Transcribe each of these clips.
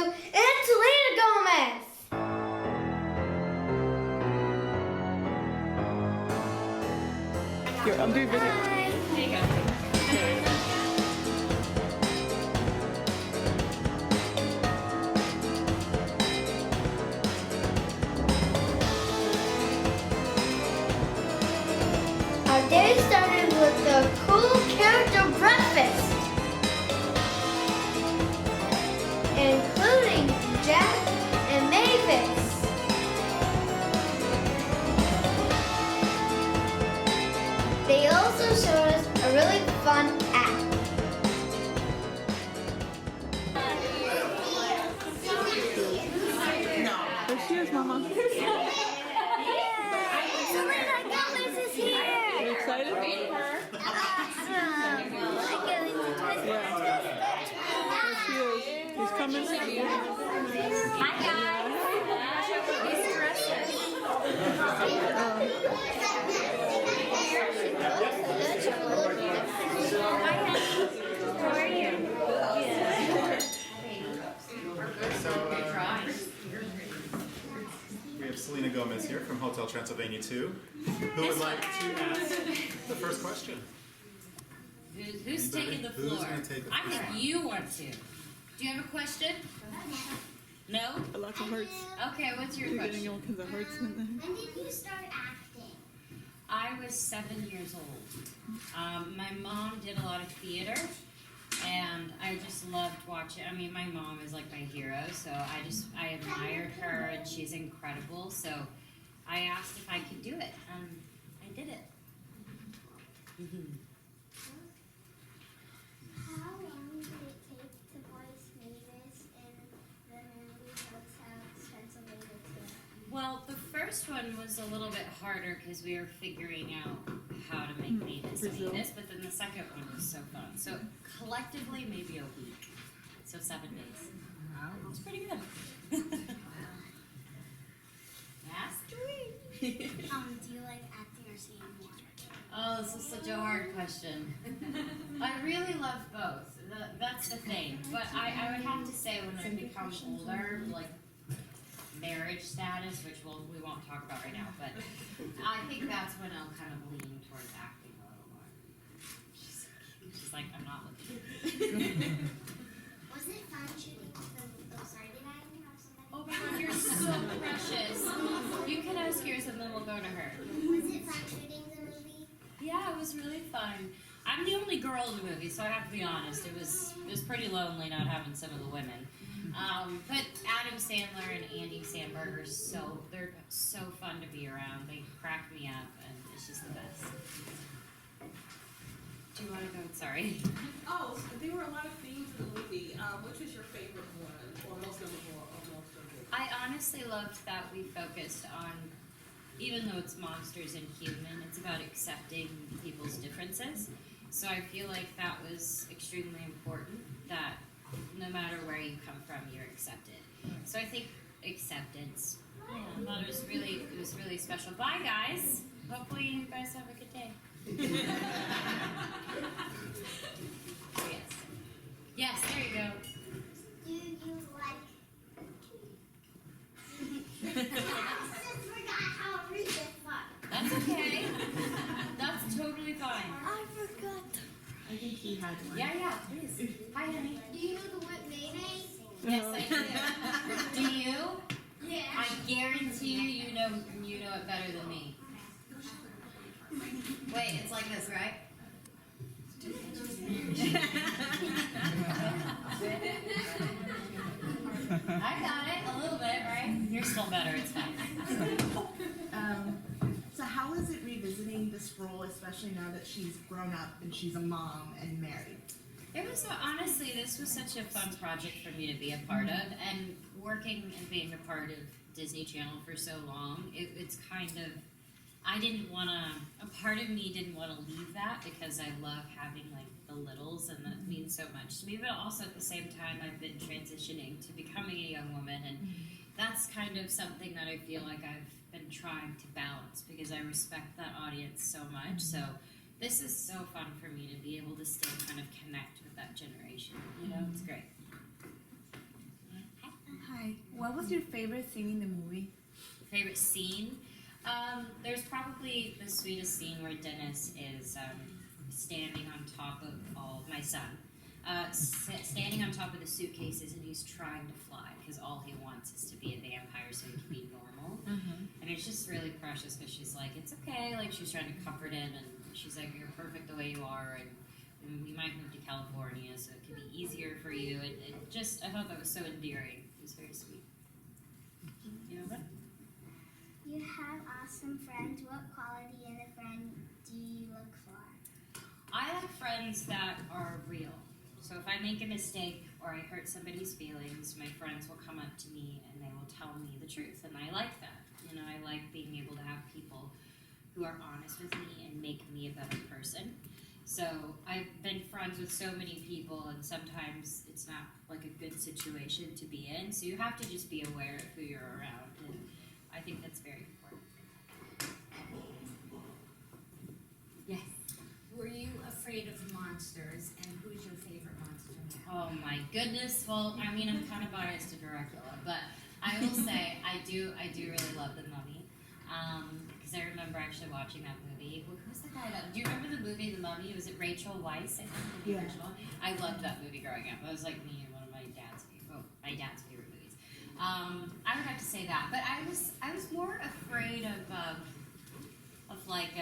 and Selena Gomez. Here, I'm doing video. Hi. There you go. Our day started with the cool character breakfast, including Jack and Mavis. They also showed us a really fun app. There she is, Mama. Selena Gomez is here! You excited? Awesome! Yeah. There she is. He's coming. Hi guys. These dresses. How are you? We have Selena Gomez here from Hotel Transylvania 2. Who would like to ask the first question? Who's taking the floor? Who's gonna take the I floor? think you want to. Do you have a question? No? Lots of hearts. Okay, what's your You're getting question? all kinds of hearts in there. When did you start acting? I was 7 years old. My mom did a lot of theater, and I just loved watching. I mean, my mom is like my hero, so I admired her, and she's incredible. So I asked if I could do it, and I did it. How long did it take to voice Mavis in the movie Hotel Transylvania 2? Well, the first one was a little bit harder because we were figuring out how to make Mavis Brazil. Mavis, but then the second one was so fun. So collectively, maybe a week. So 7 days. It's pretty good. Mastery. Do you like acting or singing more? Oh, this is such a hard question. I really love both. That's the thing. But I would have to say when I become older, like marriage status, which we won't talk about right now, but I think that's when I'll kind of lean towards acting a little more. She's like, I'm not looking. Was it fun shooting the... Oh, sorry, did I have somebody? Oh my god, you're so precious. You can ask yours and then we'll go to her. Was it fun shooting the movie? Yeah, it was really fun. I'm the only girl in the movie, so I have to be honest. It was pretty lonely not having some of the women. But Adam Sandler and Andy Samberg are they're so fun to be around. They crack me up, and it's just the best. Do you want to go? Sorry. Oh, so there were a lot of themes in the movie. Which was your favorite one, or most memorable, or most memorable? I honestly loved that we focused on, even though it's monsters and human, it's about accepting people's differences. So I feel like that was extremely important, that no matter where you come from, you're accepted. So I think acceptance. Yeah, I thought it was really special. Bye guys. Hopefully you guys have a good day. Oh, yes. Yes, there you go. Do you like... I just forgot how to read this part. That's okay. That's totally fine. I forgot. I think he had one. Yeah, please. Hi, honey. Do you know the word mayonnaise? Yes, I do. Do you? Yeah. I guarantee you know it better than me. Wait, it's like this, right? I got it a little bit, right? You're still better. It's fine. So how is it revisiting this role, especially now that she's grown up and she's a mom and married? It was honestly, this was such a fun project for me to be a part of, and working and being a part of Disney Channel for so long. It's kind of, I didn't want to. A part of me didn't want to leave that because I love having like the littles, and that means so much to me. But also at the same time, I've been transitioning to becoming a young woman, and that's kind of something that I feel like I've been trying to balance because I respect that audience so much. So this is so fun for me to be able to still kind of connect with that generation. You know, it's great. Hi. was your favorite scene in the movie? Favorite scene? There's probably the sweetest scene where Dennis is standing on top of my son, standing on top of the suitcases, and he's trying to fly because all he wants is to be a vampire so he can be normal. And it's just really precious because she's like, it's okay, like she's trying to comfort him, and she's like, you're perfect the way you are, and we might move to California so it could be easier for you. It just, I thought that was so endearing. It was very sweet. You know what? You have awesome friends. What quality in a friend do you look for? I like friends that are real. So if I make a mistake or I hurt somebody's feelings, my friends will come up to me and they will tell me the truth, and I like that. You know, I like being able to have people who are honest with me and make me a better person. So I've been friends with so many people, and sometimes it's not like a good situation to be in. So you have to just be aware of who you're around, and I think that's very important. Yes. Were you afraid of monsters, and who's your favorite monster? Oh my goodness. Well, I mean, I'm kind of biased to Dracula, but I will say I do really love The Mummy. Because I remember actually watching that movie. Who's the guy that? Do you remember the movie The Mummy? Was it Rachel Weisz? I think the Yeah. original. I loved that movie growing up. It was like me and one of my dad's favorite movies. I would have to say that, but I was more afraid of like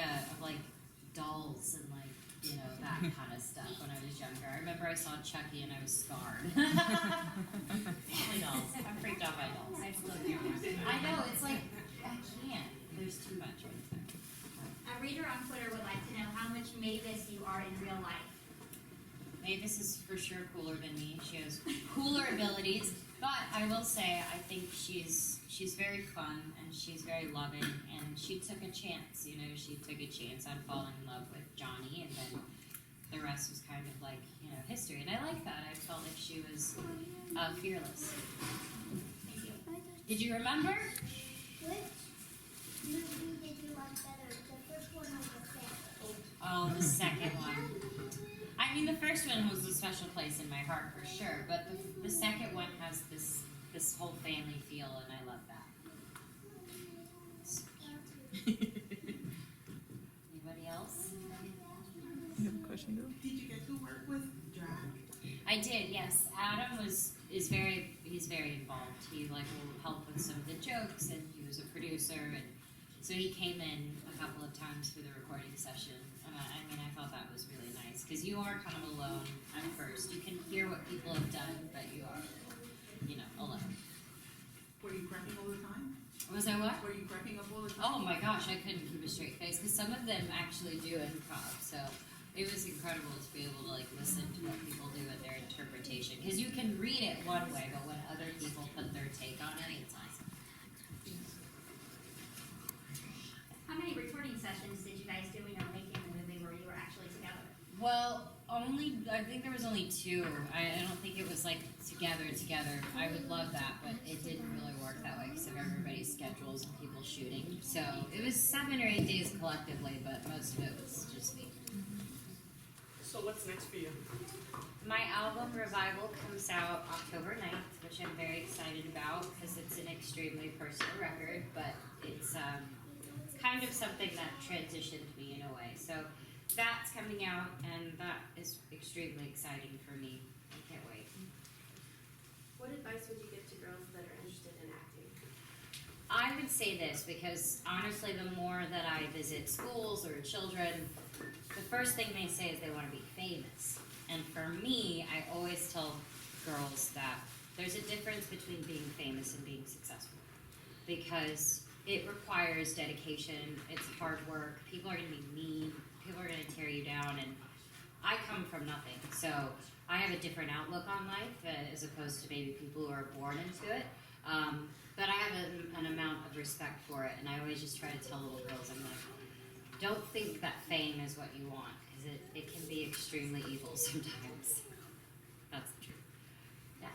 dolls and like, you know, that kind of stuff when I was younger. I remember I saw Chucky and I was scarred. Family dolls. I'm freaked out by dolls. I just love your I know, it's like I can't. There's too much right there. A reader on Twitter would like to know how much Mavis you are in real life. Mavis is for sure cooler than me. She has cooler abilities, but I will say I think she's very fun and she's very loving, and she took a chance. You know, she took a chance on falling in love with Johnny, and then the rest was kind of like, you know, history. And I like that. I felt like she was fearless. Thank you. Did you remember? Which movie did you like better? The first one or the second? Oh, the second one. I mean, the first one was a special place in my heart for sure, but the second one has this whole family feel, and I love that. Anybody else? You have a question, Bill? Did you get to work with Drac? I did, yes. Adam he's very involved. He like will help with some of the jokes, and he was a producer, and so he came in a couple of times for the recording session. I mean, I thought that was really nice because you are kind of alone at first. You can hear what people have done, but you are, you know, alone. Were you prepping all the time? Was I what? Were you prepping up all the time? Oh my gosh, I couldn't keep a straight face because some of them actually do improv. So it was incredible to be able to like listen to what people do and their interpretation, because you can read it one way, but when other people put their take on it, it's awesome. How many recording sessions did you guys do when you were making the movie where you were actually together? Well, I think there was only 2. I don't think it was like together. I would love that, but it didn't really work that way because of everybody's schedules and people shooting. So it was 7 or 8 days collectively, but most of it was just me. So what's next for you? My album Revival comes out October 9th, which I'm very excited about because it's an extremely personal record, but it's kind of something that transitioned me in a way. So that's coming out, and that is extremely exciting for me. I can't wait. What advice would you give to girls that are interested in acting? I would say this because honestly, the more that I visit schools or children, the first thing they say is they want to be famous. And for me, I always tell girls that there's a difference between being famous and being successful, because it requires dedication, it's hard work, people are going to be mean, people are going to tear you down, and I come from nothing, so I have a different outlook on life as opposed to maybe people who are born into it. But I have an amount of respect for it, and I always just try to tell little girls, I'm like, don't think that fame is what you want, because it can be extremely evil sometimes. That's the truth. Yeah.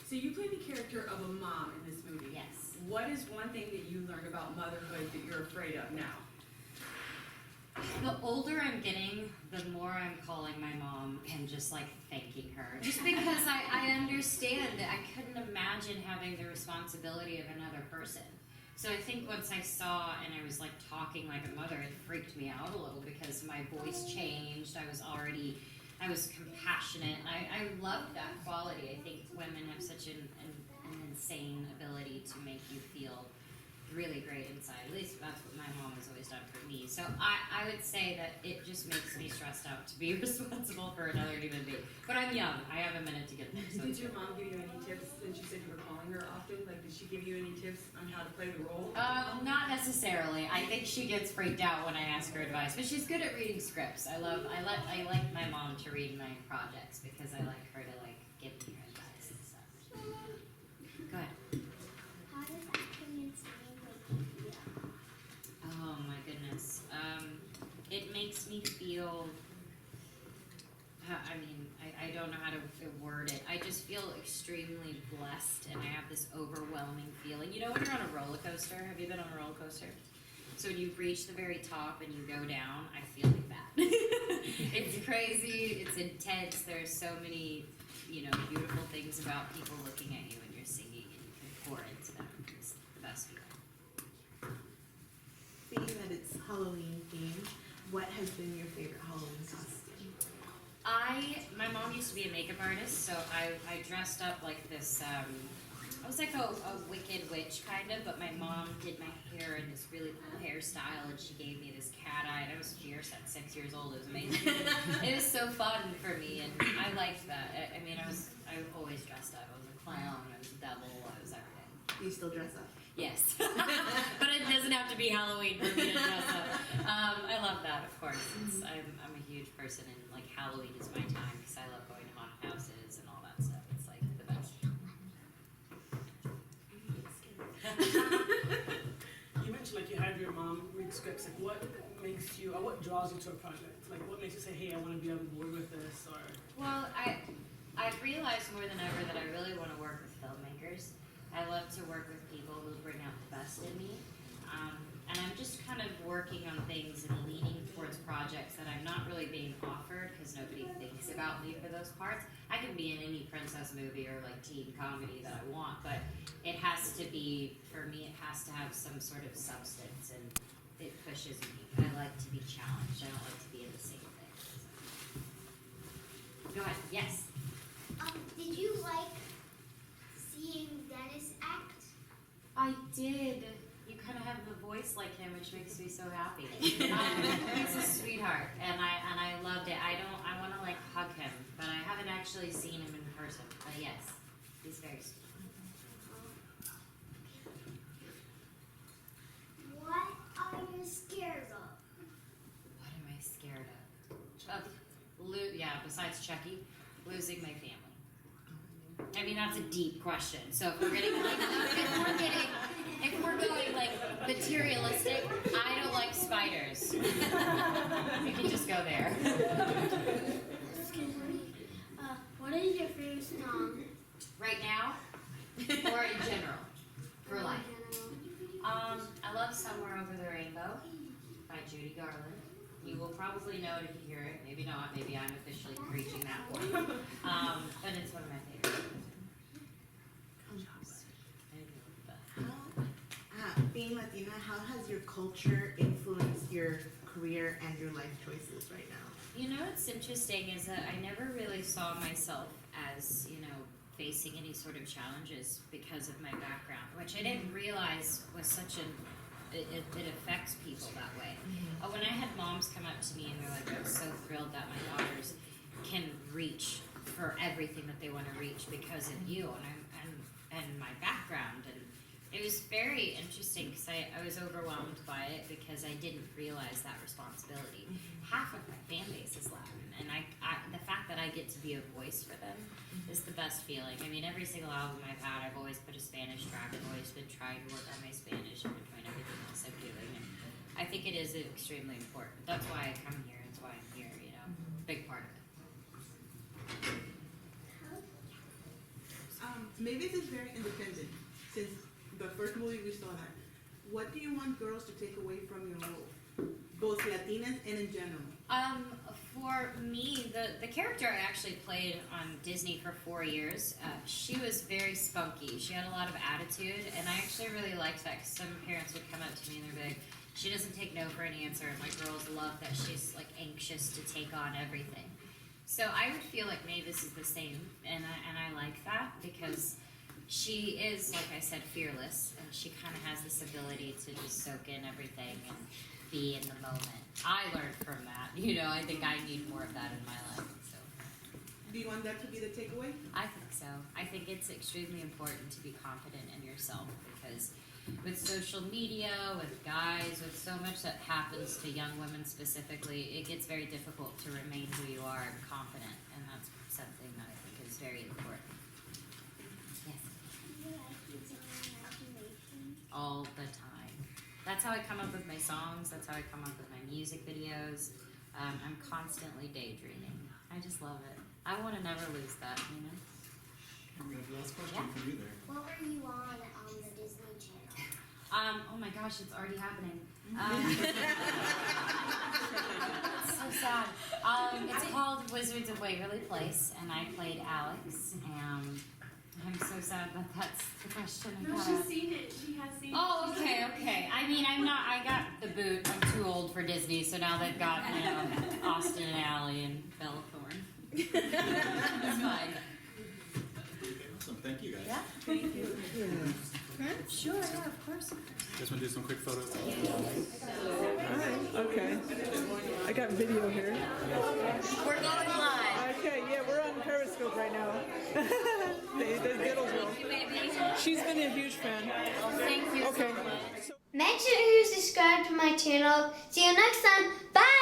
So you play the character of a mom in this movie. Yes. What is one thing that you learned about motherhood that you're afraid of now? The older I'm getting, the more I'm calling my mom and just like thanking her, just because I understand that I couldn't imagine having the responsibility of another person. So I think once I saw and I was like talking like a mother, it freaked me out a little because my voice changed. I was compassionate. I loved that quality. I think women have such an insane ability to make you feel really great inside. At least that's what my mom has always done for me. So I would say that it just makes me stressed out to be responsible for another human being. But I'm young. I have a minute to get there. So Did your mom give you any tips since you said you were calling her often? Like, did she give you any tips on how to play the role? Not necessarily. I think she gets freaked out when I ask her advice, but she's good at reading scripts. I like my mom to read my projects because I like her to like give me her advice and stuff. Go ahead. How does acting and singing make you feel? Oh my goodness. It makes me feel. I don't know how to word it. I just feel extremely blessed, and I have this overwhelming feeling. You know, when you're on a roller coaster, have you been on a roller coaster? So when you reach the very top and you go down, I feel like that. It's crazy. It's intense. There's so many, beautiful things about people looking at you when you're singing, and you can pour into them. It's the best feeling. Being that it's Halloween themed, what has been your favorite Halloween costume? My mom used to be a makeup artist, so I dressed up like this, I was like a wicked witch kind of, but my mom did my hair in this really cool hairstyle, and she gave me this cat eye, and I was fierce at 6 years old. It was amazing. It was so fun for me, and I liked that. I always dressed up. I was a clown, I was a devil, I was everything. Do you still dress up? Yes. But it doesn't have to be Halloween for me to dress up. I love that, of course. I'm a huge person, and like Halloween is my time because I love going to haunted houses and all that stuff. It's like the best. You mentioned like you had your mom read scripts. Like, what makes you, or what draws you to a project? Like, what makes you say, hey, I want to be on board with this, or? Well, I've realized more than ever that I really want to work with filmmakers. I love to work with people who bring out the best in me. And I'm just kind of working on things and leaning towards projects that I'm not really being offered because nobody thinks about me for those parts. I can be in any princess movie or like teen comedy that I want, but it has to be, for me, it has to have some sort of substance, and it pushes me. I like to be challenged. I don't like to be in the same thing. Go ahead. Yes. Did you like seeing Dennis act? I did. You kind of have the voice like him, which makes me so happy. He's a sweetheart, and I loved it. I want to like hug him, but I haven't actually seen him in person. But yes, he's very sweet. What are you scared of? What am I scared of? Besides Chucky, losing my family. I mean, that's a deep question. So if we're getting like, if we're going like materialistic, I don't like spiders. We can just go there. What is your favorite song? Right now, or in general, for life. I love "Somewhere Over the Rainbow" by Judy Garland. You will probably know it if you hear it. Maybe not. Maybe I'm officially preaching that point. But it's one of my favorites. Being Latina, how has your culture influenced your career and your life choices right now? You know what's interesting is that I never really saw myself as, facing any sort of challenges because of my background, which I didn't realize was such it affects people that way. When I had moms come up to me and they're like, I'm so thrilled that my daughters can reach for everything that they want to reach because of you and my background, and it was very interesting because I was overwhelmed by it because I didn't realize that responsibility. Half of my fan base is Latin, and the fact that I get to be a voice for them is the best feeling. I mean, every single album I've had, I've always put a Spanish track. I've always been trying to work on my Spanish in between everything else I'm doing, and I think it is extremely important. That's why I come here. That's why I'm here. Big part of it. Mavis is very independent. Since the first movie we saw that, what do you want girls to take away from your role, both Latinas and in general? For me, the character I actually played on Disney for 4 years, she was very spunky. She had a lot of attitude, and I actually really liked that because some parents would come up to me and they're like, she doesn't take no for an answer, and my girls love that she's like anxious to take on everything. So I would feel like Mavis is the same, and I like that because she is, like I said, fearless, and she kind of has this ability to just soak in everything and be in the moment. I learned from that. You know, I think I need more of that in my life. So Do you want that to be the takeaway? I think so. I think it's extremely important to be confident in yourself because with social media, with guys, with so much that happens to young women specifically, it gets very difficult to remain who you are and confident, and that's something that I think is very important. Yes. Do you like using your imagination? All the time. That's how I come up with my songs. That's how I come up with my music videos. I'm constantly daydreaming. I just love it. I want to never lose that, you know? We have the last question Yeah. for you there. What were you on the Disney Channel? Oh my gosh, it's already happening. It's so sad. It's called Wizards of Waverly Place, and I played Alex, and I'm so sad that that's the question I No, got. she's seen it. She has seen Oh, it. okay. I mean, I got the boot. I'm too old for Disney, so now they've got, you know, Austin and Ally and Bella Thorne. It's fine. Awesome. Thank you guys. Yeah? Thank you. Sure, yeah, of course. Just want to do some quick photos. Okay. I got video here. We're going live. Okay, yeah, we're on Periscope right now. There's DittlesWorld. She's been a huge fan. Thank you Okay. Make sure you subscribe to my channel. See you next time. Bye!